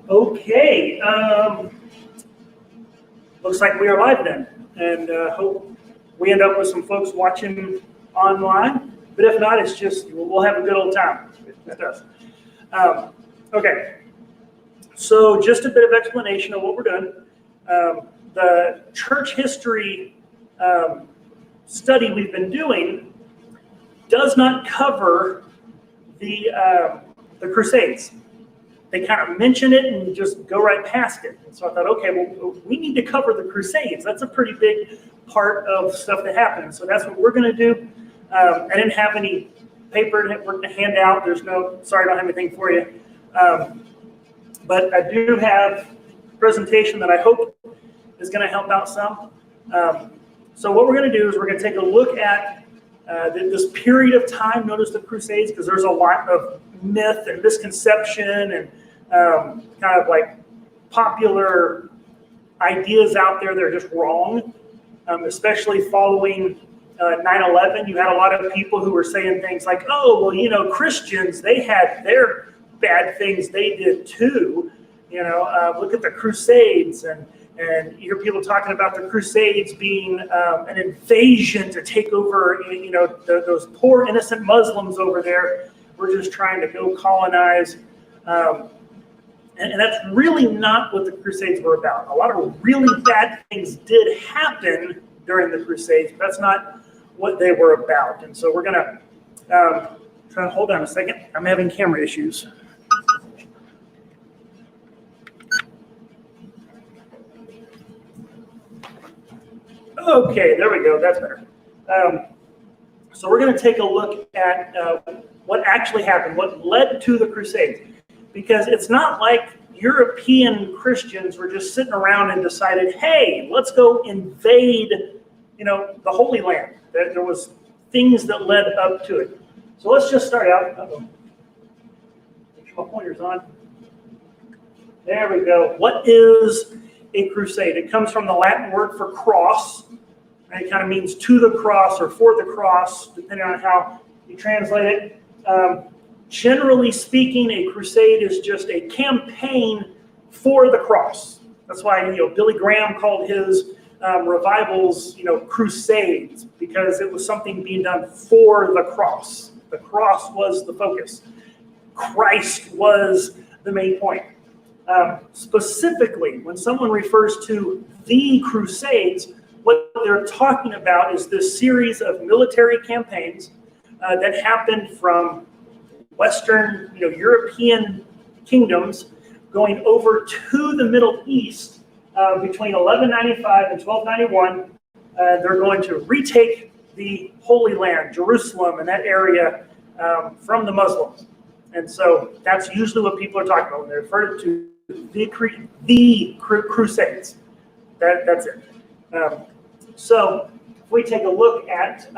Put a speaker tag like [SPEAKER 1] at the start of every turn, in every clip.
[SPEAKER 1] Okay, looks like we are live then, and hope we end up with some folks watching online. But if not, it's just we'll have a good old time. It does. Okay, so just a bit of explanation of what we're doing. The church history study we've been doing does not cover the Crusades. They kind of mention it and just go right past it. And so I thought, okay, well, we need to cover the Crusades. That's a pretty big part of stuff that happened. So that's what we're going to do. I didn't have any paper to hand out. Sorry, I don't have anything for you. But I do have a presentation that I hope is going to help out some. So what we're going to do is we're going to take a look at this period of time known as the Crusades, because there's a lot of myth and misconception and kind of like popular ideas out there that are just wrong, especially following 9/11. You had a lot of people who were saying things like, oh, well, Christians, they had their bad things they did too. Look at the Crusades, and you hear people talking about the Crusades being an invasion to take over, those poor innocent Muslims over there. We're just trying to go colonize. And that's really not what the Crusades were about. A lot of really bad things did happen during the Crusades, but that's not what they were about. And so we're going to try to hold on a second. I'm having camera issues. Okay, there we go. That's better. So we're going to take a look at what actually happened, what led to the Crusades. Because it's not like European Christians were just sitting around and decided, hey, let's go invade, the Holy Land. There was things that led up to it. So let's just start out. Make sure my pointer's on. There we go. What is a crusade? It comes from the Latin word for cross. And it kind of means to the cross or for the cross, depending on how you translate it. Generally speaking, a crusade is just a campaign for the cross. That's why Billy Graham called his revivals, crusades, because it was something being done for the cross. The cross was the focus. Christ was the main point. Specifically, when someone refers to the Crusades, what they're talking about is this series of military campaigns that happened from Western, European kingdoms going over to the Middle East between 1195 and 1291. They're going to retake the Holy Land, Jerusalem, and that area from the Muslims. And so that's usually what people are talking about when they refer to the Crusades. That's it. So if we take a look at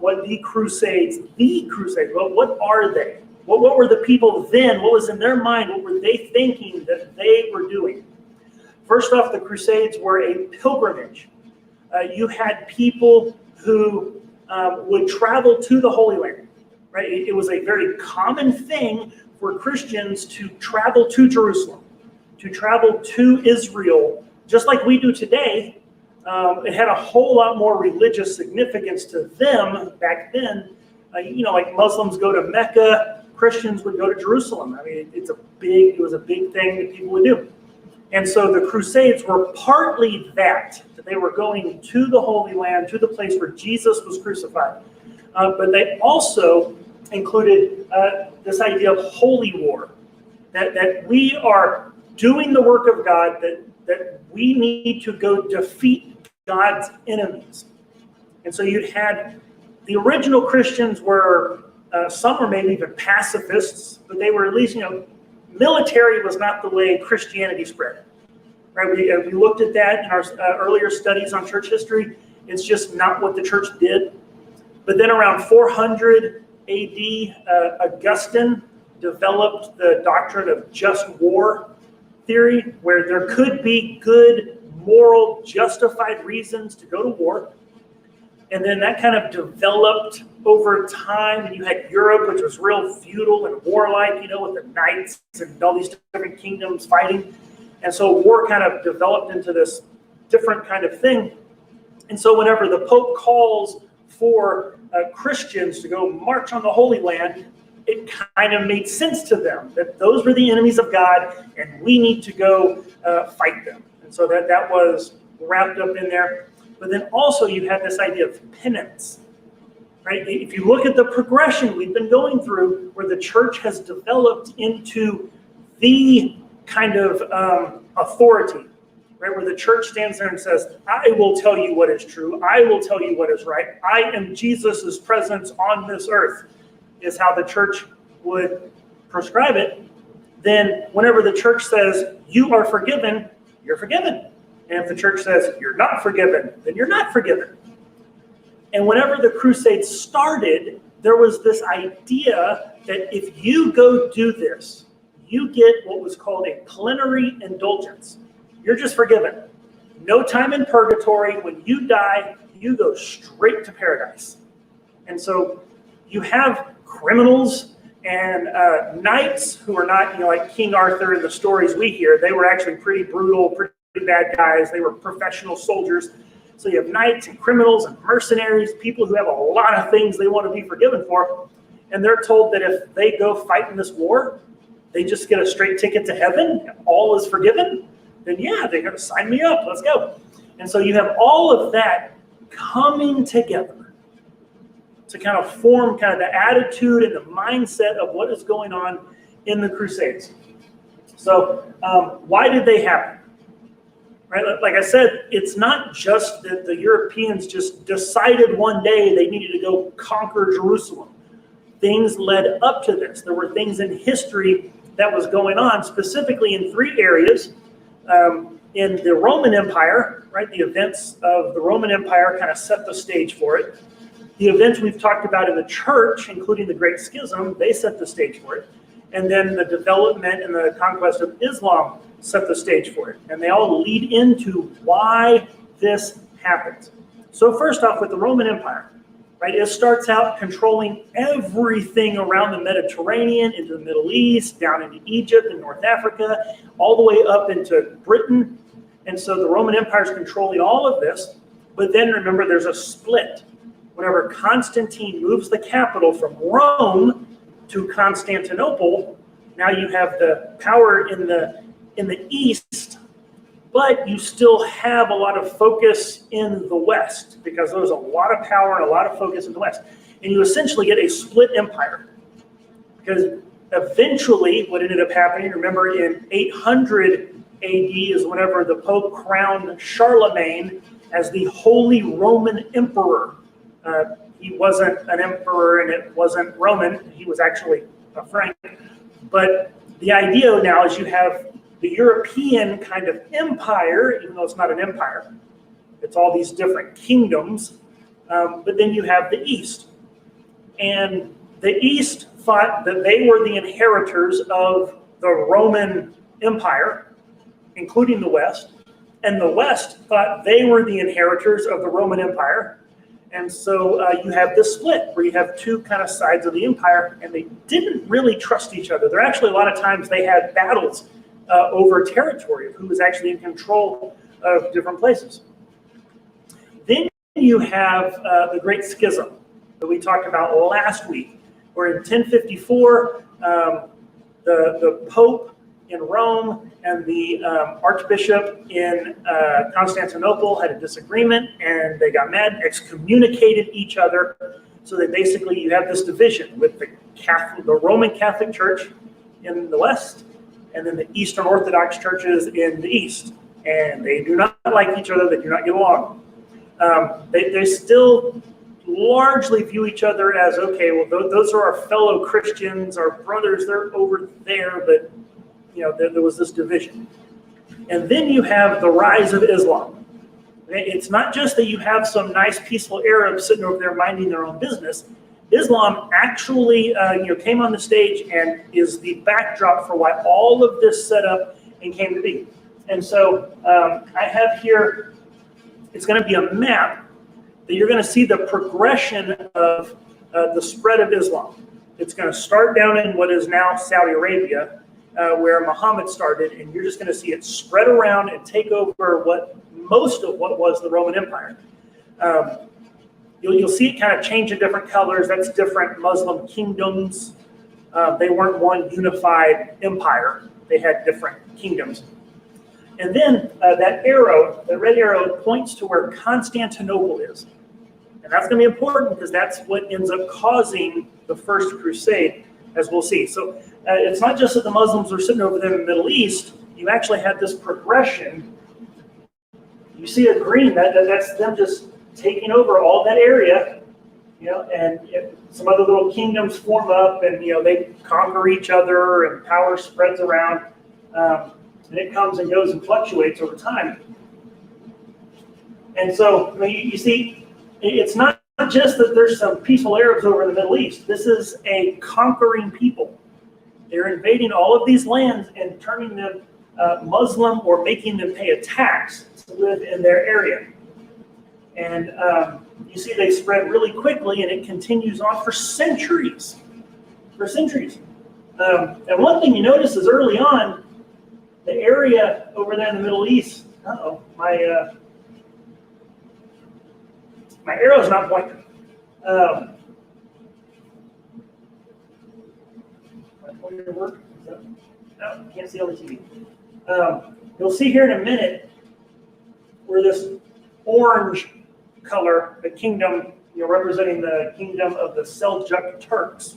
[SPEAKER 1] what the Crusades, well, what are they? What were the people then? What was in their mind? What were they thinking that they were doing? First off, the Crusades were a pilgrimage. You had people who would travel to the Holy Land, right? It was a very common thing for Christians to travel to Jerusalem, to travel to Israel, just like we do today. It had a whole lot more religious significance to them back then. Like Muslims go to Mecca, Christians would go to Jerusalem. I mean, it was a big thing that people would do. And so the Crusades were partly that they were going to the Holy Land, to the place where Jesus was crucified. But they also included this idea of holy war, that we are doing the work of God, that we need to go defeat God's enemies. And so you had the original Christians were, some were maybe even pacifists, but they were at least, military was not the way Christianity spread. Right? We looked at that in our earlier studies on church history. It's just not what the church did. But then around 400 AD, Augustine developed the doctrine of just war theory, where there could be good, moral, justified reasons to go to war. And then that kind of developed over time. And you had Europe, which was real feudal and warlike, with the knights and all these different kingdoms fighting. And so war kind of developed into this different kind of thing. And so whenever the Pope calls for Christians to go march on the Holy Land, it kind of made sense to them that those were the enemies of God and we need to go fight them. And so that was wrapped up in there. But then also you had this idea of penance, right? If you look at the progression we've been going through, where the church has developed into the kind of authority, right? Where the church stands there and says, I will tell you what is true. I will tell you what is right. I am Jesus's presence on this earth, is how the church would prescribe it. Then whenever the church says, you are forgiven, you're forgiven. And if the church says, you're not forgiven, then you're not forgiven. And whenever the Crusades started, there was this idea that if you go do this, you get what was called a plenary indulgence. You're just forgiven. No time in purgatory. When you die, you go straight to paradise. And so you have criminals and knights who are not, like King Arthur in the stories we hear. They were actually pretty brutal, pretty bad guys. They were professional soldiers. So you have knights and criminals and mercenaries, people who have a lot of things they want to be forgiven for. And they're told that if they go fight in this war, they just get a straight ticket to heaven, all is forgiven. Then yeah, they're going to sign me up. Let's go. And so you have all of that coming together to kind of form kind of the attitude and the mindset of what is going on in the Crusades. So why did they happen? Right? Like I said, it's not just that the Europeans just decided one day they needed to go conquer Jerusalem. Things led up to this. There were things in history that was going on, specifically in three areas. In the Roman Empire, right? The events of the Roman Empire kind of set the stage for it. The events we've talked about in the church, including the Great Schism, they set the stage for it. And then the development and the conquest of Islam set the stage for it. And they all lead into why this happens. So first off, with the Roman Empire, right? It starts out controlling everything around the Mediterranean, into the Middle East, down into Egypt and North Africa, all the way up into Britain. And so the Roman Empire is controlling all of this. But then remember, there's a split. Whenever Constantine moves the capital from Rome to Constantinople, now you have the power in the east, but you still have a lot of focus in the west, because there's a lot of power and a lot of focus in the west. And you essentially get a split empire. Because eventually what ended up happening, remember in 800 AD is whenever the Pope crowned Charlemagne as the Holy Roman Emperor. He wasn't an emperor and it wasn't Roman. He was actually a Frank. But the idea now is you have the European kind of empire, even though it's not an empire. It's all these different kingdoms. But then you have the East. And the East thought that they were the inheritors of the Roman Empire, including the West. And the West thought they were the inheritors of the Roman Empire. And so you have this split where you have two kind of sides of the empire, and they didn't really trust each other. There actually, a lot of times, they had battles over territory of who was actually in control of different places. Then you have the Great Schism that we talked about last week, where in 1054, the Pope in Rome and the Archbishop in Constantinople had a disagreement, and they got mad, excommunicated each other. So that basically you have this division with the Roman Catholic Church in the West, and then the Eastern Orthodox churches in the East. And they do not like each other, they do not get along. They still largely view each other as, okay, well, those are our fellow Christians, our brothers, they're over there, but there was this division. And then you have the rise of Islam. It's not just that you have some nice, peaceful Arabs sitting over there minding their own business. Islam actually came on the stage and is the backdrop for why all of this set up and came to be. And so I have here, it's going to be a map, that you're going to see the progression of the spread of Islam. It's going to start down in what is now Saudi Arabia, where Muhammad started, and you're just going to see it spread around and take over most of what was the Roman Empire. You'll see it kind of change in different colors. That's different Muslim kingdoms. They weren't one unified empire. They had different kingdoms. And then that red arrow, points to where Constantinople is. And that's going to be important because that's what ends up causing the First Crusade, as we'll see. So it's not just that the Muslims are sitting over there in the Middle East. You actually have this progression. You see a green, that's them just taking over all that area, and some other little kingdoms form up, and they conquer each other, and power spreads around, and it comes and goes and fluctuates over time. And so you see, it's not just that there's some peaceful Arabs over in the Middle East. This is a conquering people. They're invading all of these lands and turning them Muslim or making them pay a tax to live in their area. And you see they spread really quickly, and it continues on for centuries. And one thing you notice is early on, the area over there in the Middle East, my arrow's not pointing. My pointer work? No, can't see on the TV. You'll see here in a minute where this orange color, the kingdom, representing the kingdom of the Seljuk Turks,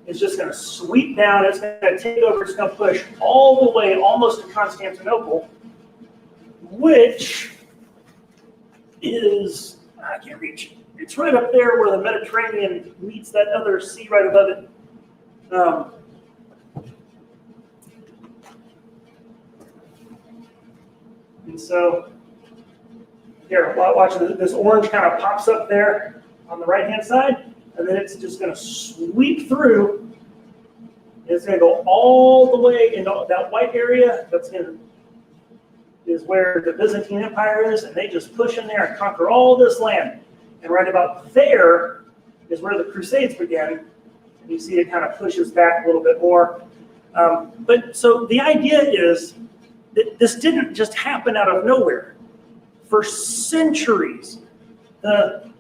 [SPEAKER 1] is just going to sweep down. It's going to take over. It's going to push all the way almost to Constantinople, which is, I can't reach. It's right up there where the Mediterranean meets that other sea right above it. And so, here, watch this orange kind of pops up there on the right-hand side, and then it's just going to sweep through. It's going to go all the way into that white area. Is where the Byzantine Empire is, and they just push in there and conquer all this land. And right about there is where the Crusades began. And you see it kind of pushes back a little bit more. But so the idea is that this didn't just happen out of nowhere. For centuries, the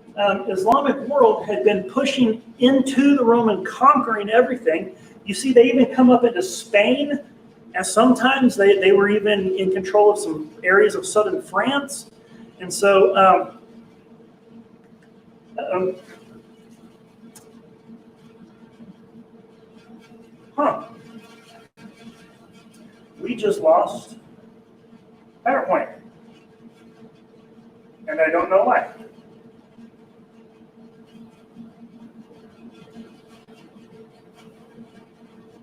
[SPEAKER 1] Islamic world had been pushing into the Roman, conquering everything. You see, they even come up into Spain. And sometimes they were even in control of some areas of southern France. And so, we just lost PowerPoint. And I don't know why.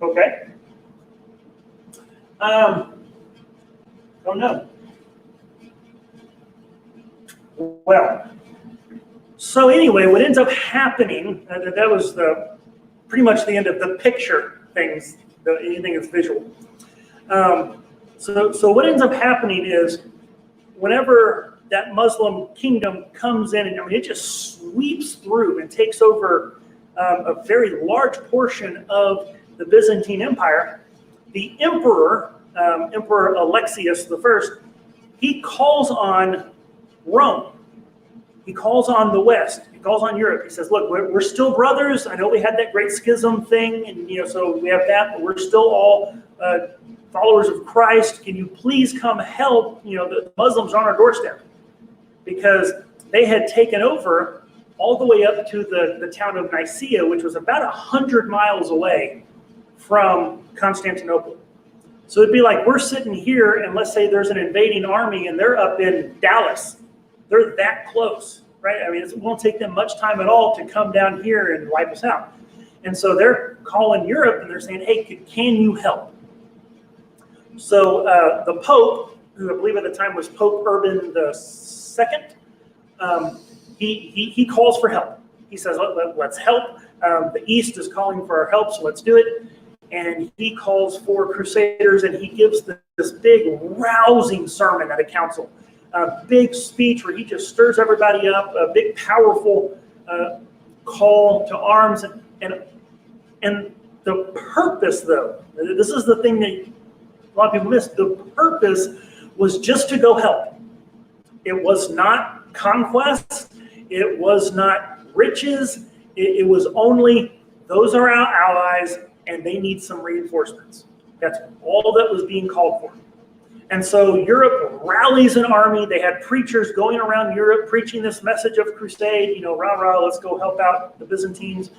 [SPEAKER 1] Okay. Oh no. Well, so anyway, what ends up happening, that was pretty much the end of the picture things, anything that's visual. So what ends up happening is whenever that Muslim kingdom comes in, and it just sweeps through and takes over a very large portion of the Byzantine Empire, the emperor, Emperor Alexius I, he calls on Rome. He calls on the West. He calls on Europe. He says, look, we're still brothers. I know we had that great schism thing, and so we have that, but we're still all followers of Christ. Can you please come help? The Muslims are on our doorstep, because they had taken over all the way up to the town of Nicaea, which was about 100 miles away from Constantinople. So it'd be like we're sitting here, and let's say there's an invading army, and they're up in Dallas. They're that close, right? It won't take them much time at all to come down here and wipe us out. And so they're calling Europe, and they're saying, hey, can you help? So the Pope, who I believe at the time was Pope Urban II, he calls for help. He says, let's help. The East is calling for our help, so let's do it. And he calls for crusaders, and he gives this big rousing sermon at a council. a big speech where he just stirs everybody up, a big, powerful call to arms. And the purpose, though, this is the thing that a lot of people miss, the purpose was just to go help. It was not conquest. It was not riches. It was only those are our allies and they need some reinforcements. That's all that was being called for. And so Europe rallies an army. They had preachers going around Europe preaching this message of crusade, rah, rah, let's go help out the Byzantines.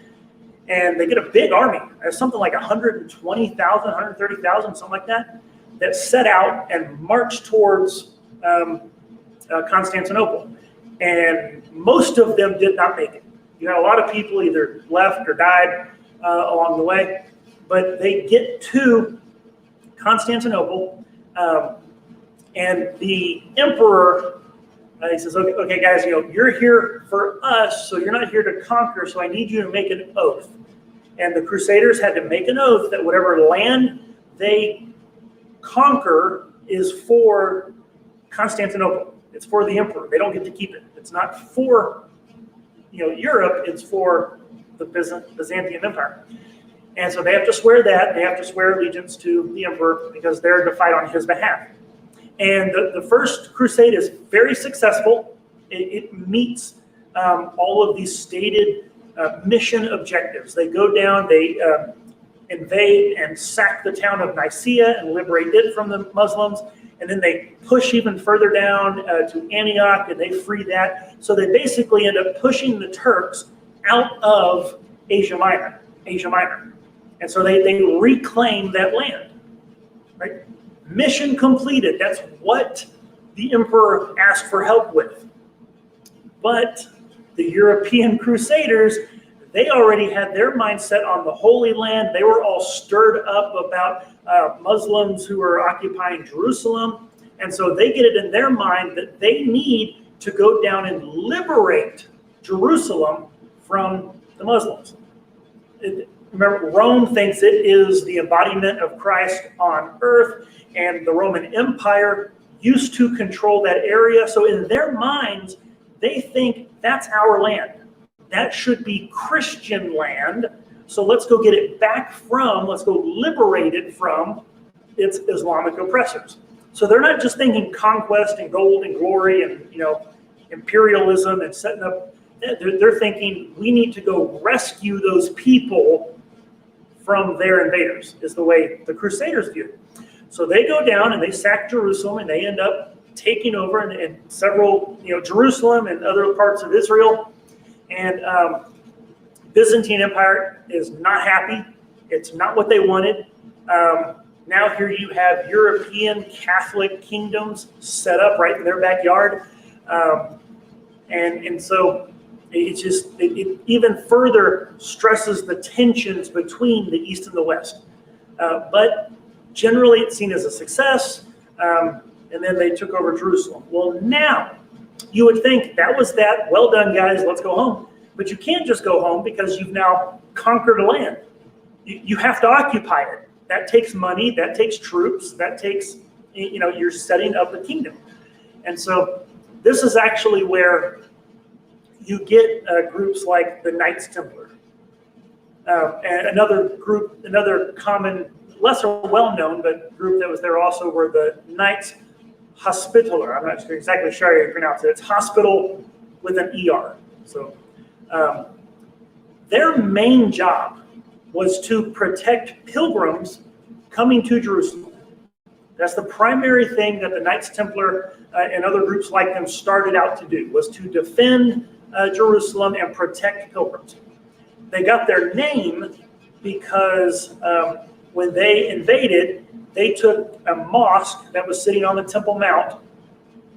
[SPEAKER 1] And they get a big army, something like 120,000, 130,000, something like that set out and marched towards Constantinople. And most of them did not make it. You had a lot of people either left or died along the way. But they get to Constantinople, and the emperor, he says, okay, guys, you're here for us, so you're not here to conquer, so I need you to make an oath. And the Crusaders had to make an oath that whatever land they conquer is for Constantinople. It's for the emperor. They don't get to keep it. It's not for Europe. It's for the Byzantine Empire. And so they have to swear that. They have to swear allegiance to the emperor because they're to fight on his behalf. And the first crusade is very successful. It meets all of these stated mission objectives. They go down, they invade and sack the town of Nicaea and liberate it from the Muslims. And then they push even further down to Antioch and they free that. So they basically end up pushing the Turks out of Asia Minor. And so they reclaim that land, right? Mission completed. That's what the emperor asked for help with. But the European Crusaders, they already had their mindset on the Holy Land. They were all stirred up about Muslims who were occupying Jerusalem. And so they get it in their mind that they need to go down and liberate Jerusalem from the Muslims. Remember, Rome thinks it is the embodiment of Christ on earth, and the Roman Empire used to control that area. So in their minds, they think that's our land. That should be Christian land. So let's go get it back let's go liberate it from its Islamic oppressors. So they're not just thinking conquest and gold and glory and, imperialism and setting up. They're thinking we need to go rescue those people from their invaders, is the way the Crusaders view it. So they go down and they sack Jerusalem and they end up taking over in several, Jerusalem and other parts of Israel. And Byzantine Empire is not happy. It's not what they wanted. Now here you have European Catholic kingdoms set up right in their backyard. And so it even further stresses the tensions between the East and the West. But generally it's seen as a success. And then they took over Jerusalem. Well, now you would think that was that. Well done, guys. Let's go home. But you can't just go home because you've now conquered a land. You have to occupy it. That takes money. That takes troops. That takes, you're setting up a kingdom. And so this is actually where you get groups like the Knights Templar. And another common, lesser well-known, but group that was there also were the Knights Hospitaller. I'm not exactly sure how you pronounce it. It's hospital with an ER. So their main job was to protect pilgrims coming to Jerusalem. That's the primary thing that the Knights Templar and other groups like them started out to do, was to defend Jerusalem and protect pilgrims. They got their name because when they invaded, they took a mosque that was sitting on the Temple Mount.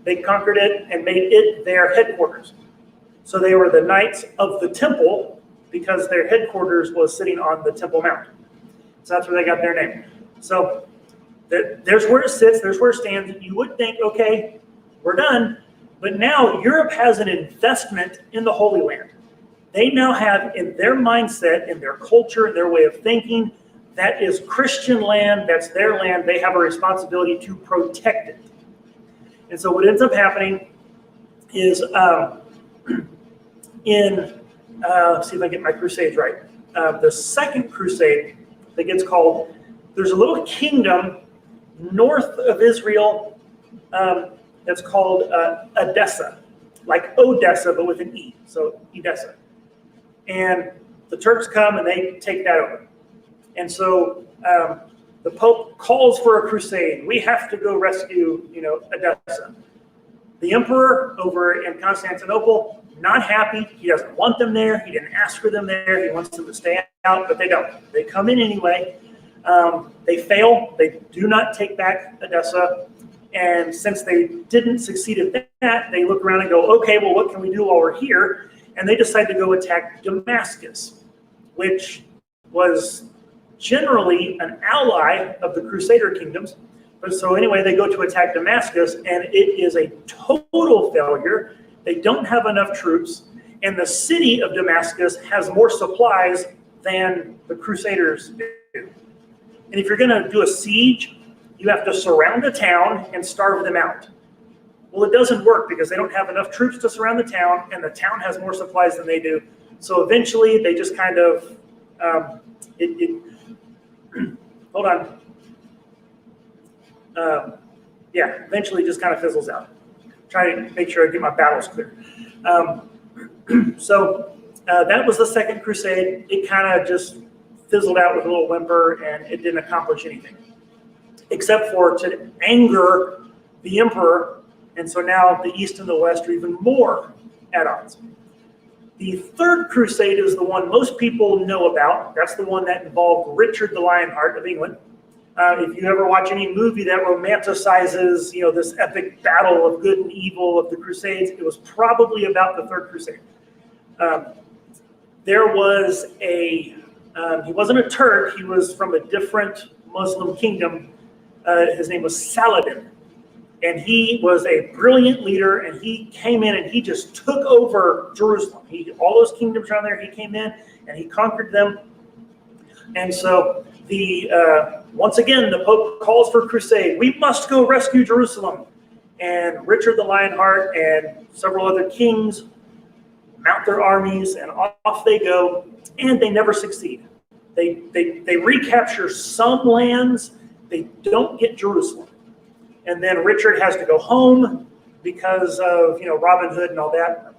[SPEAKER 1] They conquered it and made it their headquarters. So they were the Knights of the Temple because their headquarters was sitting on the Temple Mount. So that's where they got their name. So there's where it sits, there's where it stands. You would think, okay, we're done. But now Europe has an investment in the Holy Land. They now have in their mindset, in their culture, their way of thinking, that is Christian land, that's their land. They have a responsibility to protect it. And so what ends up happening is let's see if I get my crusades right. The second crusade that gets called, there's a little kingdom north of Israel that's called Edessa, like Odessa, but with an E, so Edessa. And the Turks come and they take that over. And so the Pope calls for a crusade. We have to go rescue, Edessa. The emperor over in Constantinople, not happy. He doesn't want them there. He didn't ask for them there. He wants them to stay out, but they don't. They come in anyway. They fail. They do not take back Edessa. And since they didn't succeed at that, they look around and go, okay, well, what can we do while we're here? And they decide to go attack Damascus, which was generally an ally of the Crusader kingdoms. But so anyway, they go to attack Damascus, and it is a total failure. They don't have enough troops, and the city of Damascus has more supplies than the Crusaders do. And if you're going to do a siege, you have to surround a town and starve them out. Well, it doesn't work because they don't have enough troops to surround the town, and the town has more supplies than they do. So eventually, they just kind of, hold on. Eventually just kind of fizzles out. Trying to make sure I get my battles clear. So that was the Second Crusade. It kind of just fizzled out with a little whimper, and it didn't accomplish anything, except for to anger the emperor. And so now the East and the West are even more at odds. The Third Crusade is the one most people know about. That's the one that involved Richard the Lionheart of England. If you ever watch any movie that romanticizes, this epic battle of good and evil of the Crusades, it was probably about the Third Crusade. There was he wasn't a Turk, he was from a different Muslim kingdom. His name was Saladin. And he was a brilliant leader, and he came in and he just took over Jerusalem. All those kingdoms around there, he came in and he conquered them. And so once again, the Pope calls for crusade. We must go rescue Jerusalem. And Richard the Lionheart and several other kings mount their armies, and off they go, and they never succeed. They recapture some lands. They don't get Jerusalem. And then Richard has to go home because of, Robin Hood and all that,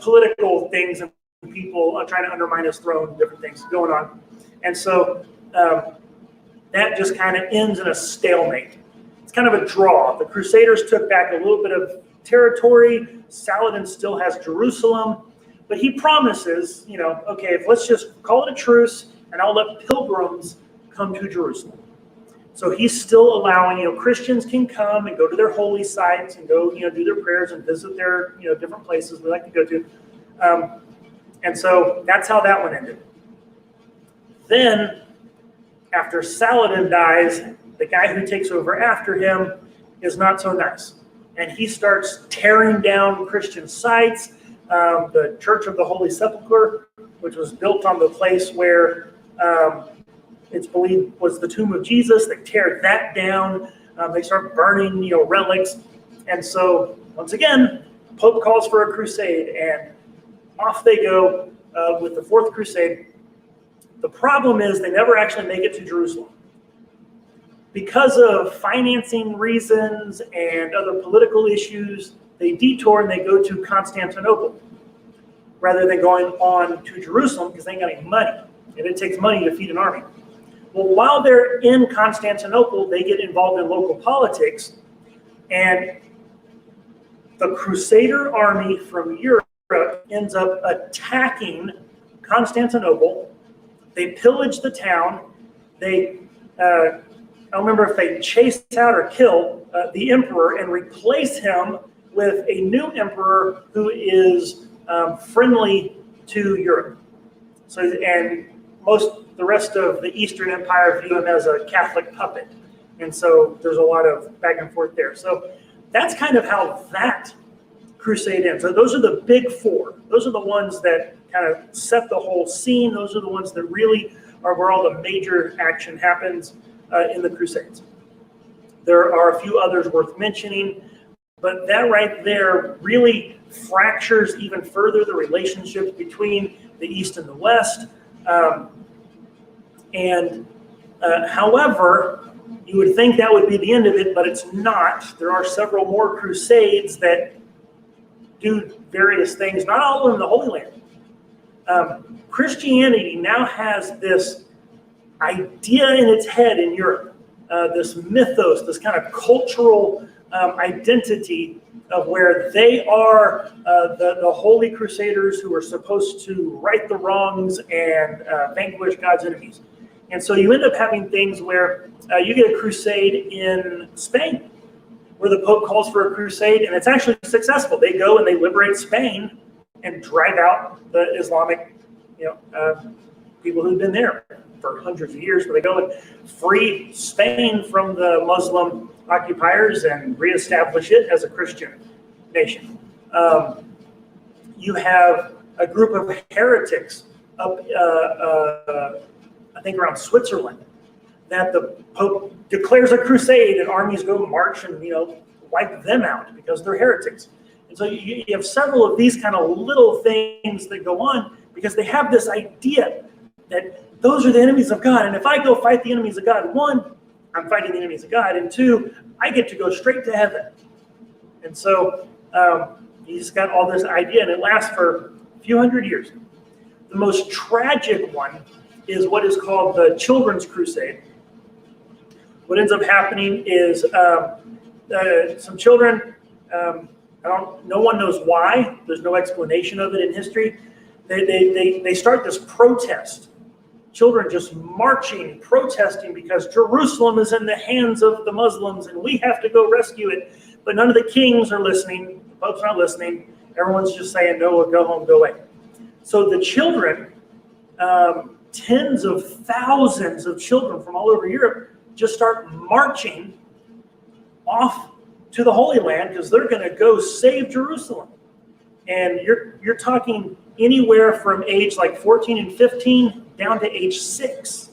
[SPEAKER 1] political things and people trying to undermine his throne, different things going on. And so that just kind of ends in a stalemate. It's kind of a draw. The Crusaders took back a little bit of territory. Saladin still has Jerusalem, but he promises, okay, let's just call it a truce, and I'll let pilgrims come to Jerusalem. So he's still allowing, Christians can come and go to their holy sites and go, do their prayers and visit their, different places we like to go to. And so that's how that one ended. Then, after Saladin dies, the guy who takes over after him is not so nice. And he starts tearing down Christian sites. The Church of the Holy Sepulchre, which was built on the place where it's believed was the tomb of Jesus. They tear that down. They start burning, relics. And so, once again, Pope calls for a crusade, and off they go with the Fourth Crusade. The problem is they never actually make it to Jerusalem. Because of financing reasons and other political issues, they detour and they go to Constantinople rather than going on to Jerusalem because they ain't got any money. And it takes money to feed an army. Well, while they're in Constantinople, they get involved in local politics, and the Crusader army from Europe ends up attacking Constantinople. They pillage the town. I don't remember if they chase out or kill the emperor and replace him with a new emperor who is friendly to Europe. So, and the rest of the Eastern Empire view him as a Catholic puppet. And so there's a lot of back and forth there. So that's kind of how that crusade ends. So those are the big four. Those are the ones that kind of set the whole scene. Those are the ones that really are where all the major action happens in the Crusades. There are a few others worth mentioning, but that right there really fractures even further the relationships between the East and the West. However, you would think that would be the end of it, but it's not. There are several more crusades that do various things, not all in the Holy Land. Christianity now has this idea in its head in Europe, this mythos, this kind of cultural identity of where they are the holy crusaders who are supposed to right the wrongs and vanquish God's enemies. And so you end up having things where you get a crusade in Spain, where the Pope calls for a crusade, and it's actually successful. They go and they liberate Spain and drive out the Islamic, people who've been there for hundreds of years. But they go and free Spain from the Muslim occupiers and reestablish it as a Christian nation. You have a group of heretics up, I think around Switzerland, that the Pope declares a crusade and armies go march and wipe them out because they're heretics. And so you have several of these kind of little things that go on because they have this idea that those are the enemies of God. And if I go fight the enemies of God, one, I'm fighting the enemies of God, and two, I get to go straight to heaven. And so he's got all this idea, and it lasts for a few hundred years. The most tragic one is what is called the Children's Crusade. What ends up happening is some children, no one knows why, there's no explanation of it in history. They start this protest. Children just marching, protesting because Jerusalem is in the hands of the Muslims and we have to go rescue it. But none of the kings are listening. The Pope's not listening. Everyone's just saying, no, go home, go away. So the children, tens of thousands of children from all over Europe just start marching off to the Holy Land because they're going to go save Jerusalem. And you're talking anywhere from age like 14 and 15 down to age 6.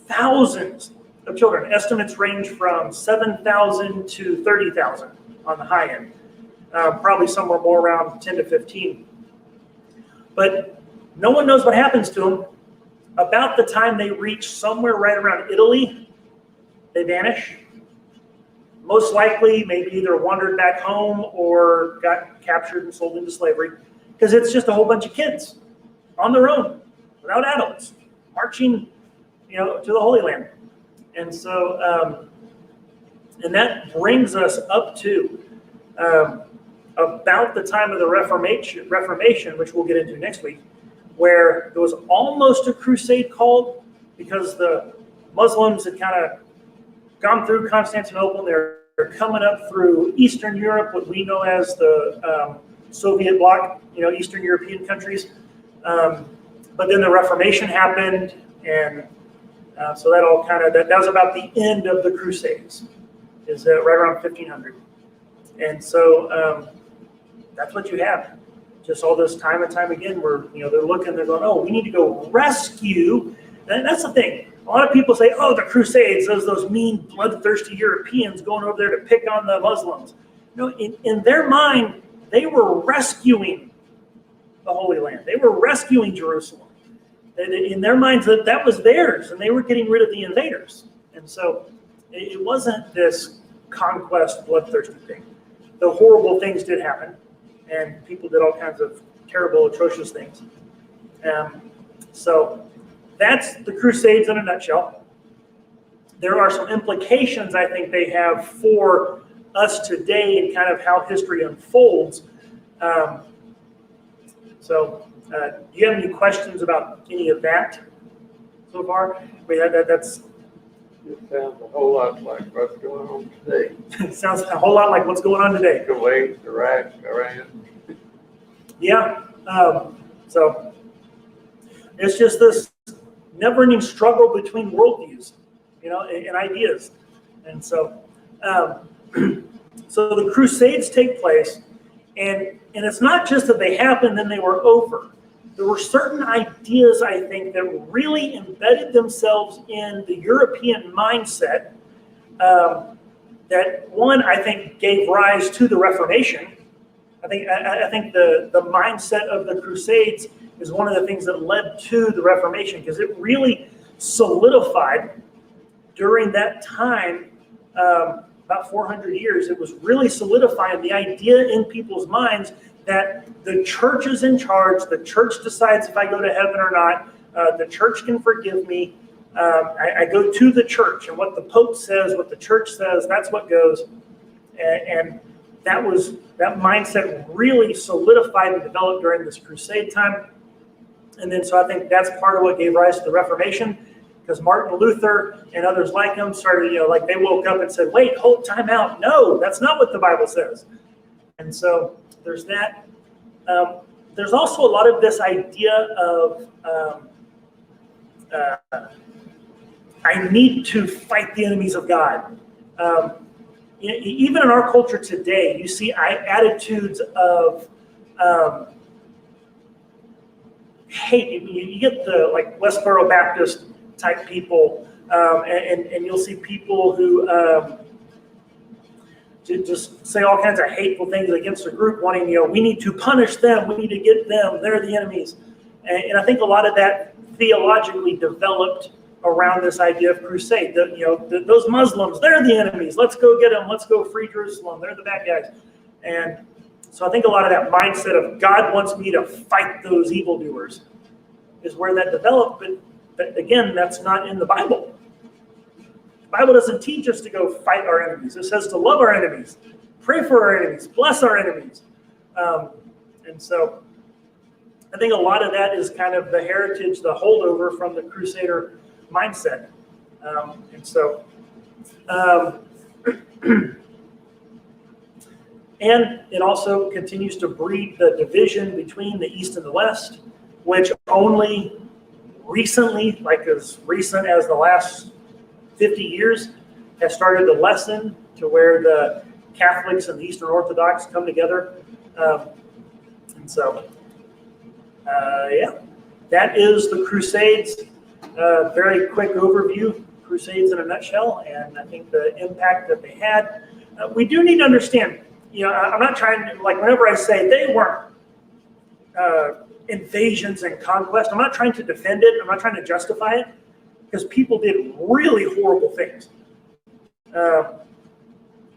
[SPEAKER 1] Thousands of children. Estimates range from 7,000 to 30,000 on the high end. Probably somewhere more around 10 to 15. But no one knows what happens to them. About the time they reach somewhere right around Italy, they vanish. Most likely, maybe either wandered back home or got captured and sold into slavery, because it's just a whole bunch of kids on their own, without adults, marching, to the Holy Land. And so, and that brings us up to about the time of the Reformation, which we'll get into next week, where there was almost a crusade called because the Muslims had kind of gone through Constantinople. They're coming up through Eastern Europe, what we know as the Soviet bloc, Eastern European countries. But then the Reformation happened, and so that all kind of, that was about the end of the Crusades, is right around 1500. And so that's what you have. Just all this time and time again where, they're looking, they're going, oh, we need to go rescue. And that's the thing. A lot of people say, oh, the Crusades, those mean, bloodthirsty Europeans going over there to pick on the Muslims. In their mind, they were rescuing the Holy Land. They were rescuing Jerusalem. In their minds, that was theirs, and they were getting rid of the invaders. And so it wasn't this conquest, bloodthirsty thing. The horrible things did happen, and people did all kinds of terrible, atrocious things. So that's the Crusades in a nutshell. There are some implications I think they have for us today and kind of how history unfolds. Do you have any questions about any of that so far? That's.
[SPEAKER 2] It sounds a whole lot like what's going on today.
[SPEAKER 1] It sounds a whole lot like what's going on today.
[SPEAKER 2] Kuwait, Iraq, Iran.
[SPEAKER 1] Yeah. So it's just this never-ending struggle between worldviews, and ideas. And so, so the Crusades take place, and it's not just that they happened and they were over. There were certain ideas, I think, that really embedded themselves in the European mindset that one, I think, gave rise to the Reformation. I think the mindset of the Crusades is one of the things that led to the Reformation, because it really solidified during that time, about 400 years, it was really solidifying the idea in people's minds that the church is in charge, the church decides if I go to heaven or not, the church can forgive me. I go to the church, and what the Pope says, what the church says, that's what goes. And that mindset really solidified and developed during this crusade time. And then so I think that's part of what gave rise to the Reformation, because Martin Luther and others like him started, like they woke up and said, wait, hold, time out. No, that's not what the Bible says. And so there's that. There's also a lot of this idea of I need to fight the enemies of God. Even in our culture today, you see attitudes of hate. You get the like Westboro Baptist type people, and you'll see people who just say all kinds of hateful things against a group, wanting, we need to punish them, we need to get them, they're the enemies. And I think a lot of that theologically developed around this idea of crusade. Those Muslims, they're the enemies. Let's go get them. Let's go free Jerusalem. They're the bad guys. And so I think a lot of that mindset of God wants me to fight those evildoers is where that developed. But again, that's not in the Bible. The Bible doesn't teach us to go fight our enemies. It says to love our enemies, pray for our enemies, bless our enemies. And so I think a lot of that is kind of the heritage, the holdover from the Crusader mindset. And it also continues to breed the division between the East and the West, which only recently, like as recent as the last 50 years, has started to lessen to where the Catholics and the Eastern Orthodox come together. That is the Crusades. Very quick overview, Crusades in a nutshell, and I think the impact that they had. We do need to understand, I'm not trying to, like whenever I say they weren't invasions and conquest, I'm not trying to defend it, I'm not trying to justify it, because people did really horrible things. There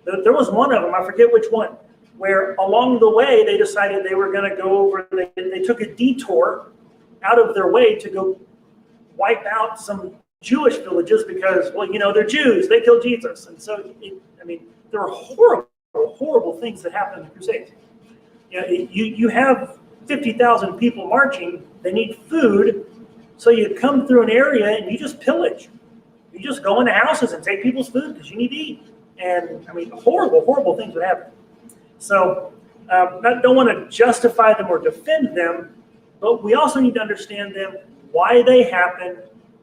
[SPEAKER 1] was one of them, I forget which one, where along the way they decided they were going to go over, they took a detour out of their way to go wipe out some Jewish villages because, they're Jews, they killed Jesus. And so, there were horrible things that happened in the Crusades. You have 50,000 people marching, they need food, so you come through an area and you just pillage. You just go into houses and take people's food because you need to eat. And, horrible things would happen. So, I don't want to justify them or defend them, but we also need to understand them, why they happened,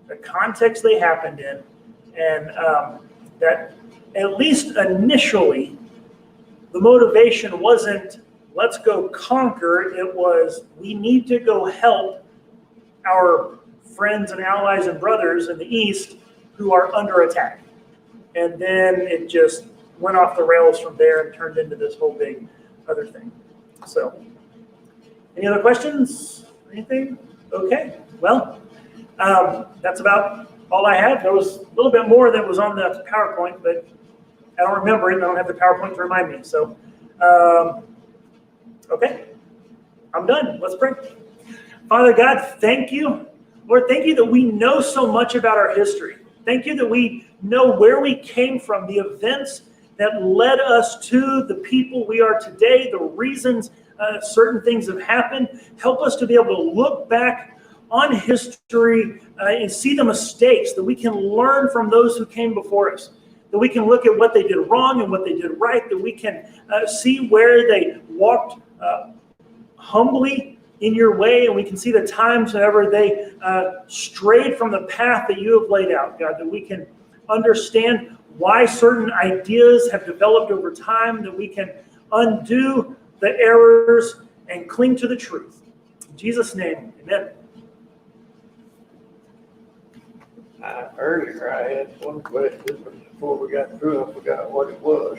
[SPEAKER 1] the context they happened in, and that at least initially, the motivation wasn't, let's go conquer. It was, we need to go help our friends and allies and brothers in the East who are under attack. And then it just went off the rails from there and turned into this whole big other thing. So, any other questions? Anything? Okay. Well, that's about all I have. There was a little bit more that was on the PowerPoint, but I don't remember it, and I don't have the PowerPoint to remind me. So, okay. I'm done. Let's pray. Father God, thank you. Lord, thank you that we know so much about our history. Thank you that we know where we came from, the events that led us to the people we are today, the reasons certain things have happened. Help us to be able to look back on history and see the mistakes, that we can learn from those who came before us, that we can look at what they did wrong and what they did right, that we can see where they walked humbly in your way, and we can see the times whenever they strayed from the path that you have laid out, God, that we can understand why certain ideas have developed over time, that we can undo the errors and cling to the truth. In Jesus' name, amen.
[SPEAKER 2] Earlier, I had one question, but before we got through, I forgot what it was.